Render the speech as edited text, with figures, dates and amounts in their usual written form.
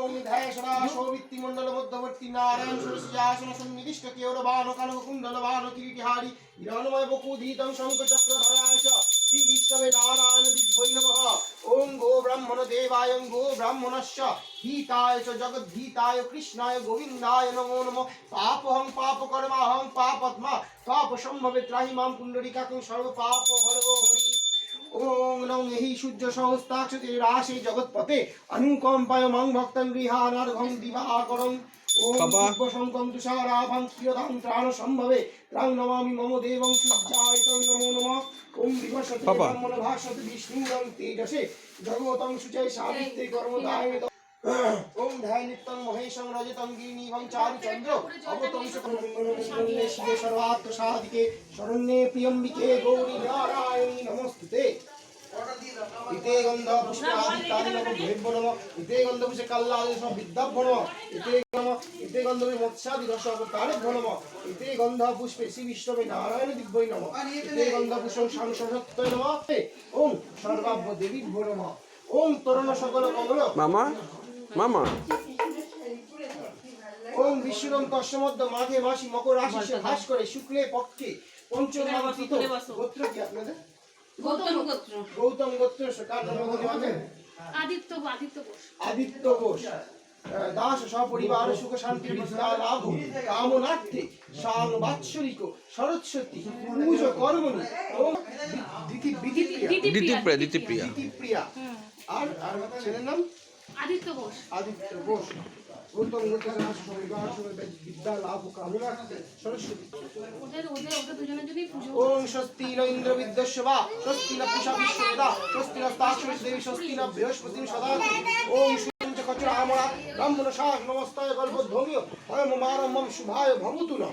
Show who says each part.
Speaker 1: ওম ধ্যায় সদা সৌমিত্তি মণ্ডল মধ্যবর্তী নারায়ণ সরস্যাসন সন্নিবিষ্ট কেওরবান কানক কুণ্ডলবান কিরীটিহারি হিরণময় বকুধীতং শঙ্খ চক্র ধারায় চ শ্রী বিষ্ণবে নারায়ণ দিব্যৈ নমঃ। ওম গো ব্রাহ্মণ দেবায় গো ব্রাহ্মণস্য হিতায় চ জগদ্ধিতায় কৃষ্ণায় গোবিন্দায় নমো নমঃ। পাপহং পাপকর্মাহং পাপত্মা পাপ সম্ভবে ত্রাহি মাম পুণ্ডরিকাকং সর্ব পাপ হরো হরি। ওম নং হি সূর্য সংস্থাক্ষতে রাশে জগৎপতে অনুকম্পায় মং ভক্তং গৃহানার্ঘং দিবাকরং। ওম দিব্যশঙ্কং তুষারাভাং ক্ষীরদাং ত্রাণ সম্ভবে ত্রাং নমামি মম দেবং সূর্যায়তং নমো নমঃ। ওম বিভসতে ব্রহ্মণ ভাষতে বিষ্ণুরং তেজসে জগতং শুচে সাবিত্রী কর্মদায়িনী। ওম ধ্যায় নিত্যং মহেশং রজতং গিরিনিভং চারুচন্দ্র অবতং মঙ্গলে শিবে সর্বাত্ম সাধিকে শরণ্যে প্রিয়ম্বিকে গৌরী নারায়ণী নমস্তুতে। ইতে গন্ধ পুষ্পাদিতানি নমঃ ভেভ্যো নমঃ। ইতে গন্ধ পুষ্পে কল্লাদি সব বিদ্যাভ্যো নমঃ। ইতে নমঃ। ইতে গন্ধ মৎস্যাদি দশ অবতারেভ্যো নমঃ। ইতে গন্ধ পুষ্পে শ্রী বিষ্ণবে নারায়ণ দিব্যৈ নমঃ। ইতে গন্ধ পুষ্পং সাংসত্যৈ নমঃ। ওম সর্বাভ্য দেবীভ্যো নমঃ। ওম তরুণ সকল কমল
Speaker 2: মামা মামা
Speaker 1: ওম বিশ্বরম তস্মদ্দ মাঘে মাসি মকর রাশি ভাস করে শুক্লে পক্ষে পঞ্চম তিথি গোত্র কি আপনাদের? গৌতম গোত্র কার নাম বলতে
Speaker 3: আদিত্য বোস।
Speaker 1: আদিত্য বোস দাস সপরিবার সুখ শান্তি বিদ্যা লাভ কামনার্থে সাং বাৎসরিক সরস্বতী পূজা কর্মণি ওম দিতিপ্রিয়া। আর ছেলের নাম
Speaker 3: আদিত্য বোস।
Speaker 1: গৌতম গোত্র দাস সপরিবার সুখ বিদ্যা লাভ কামনার্থে সরস্বতী।
Speaker 3: ওদের দুজনের জন্যই পুজো।
Speaker 1: ওম স্বস্তি ন ইন্দ্র বিদ্যস্যবা স্বস্তি ন পূষা বিশ্ববেদা স্বস্তি ন স্তাক্ষরী দেবী স্বস্তি ন বৃহস্পতি সদাতু। ওম সূর্য খচরা আমরা ব্রাহ্মণ শাস নমস্তায় গল্পধ্বমিও হয়ম মারমম শুভায় ভবতু ন।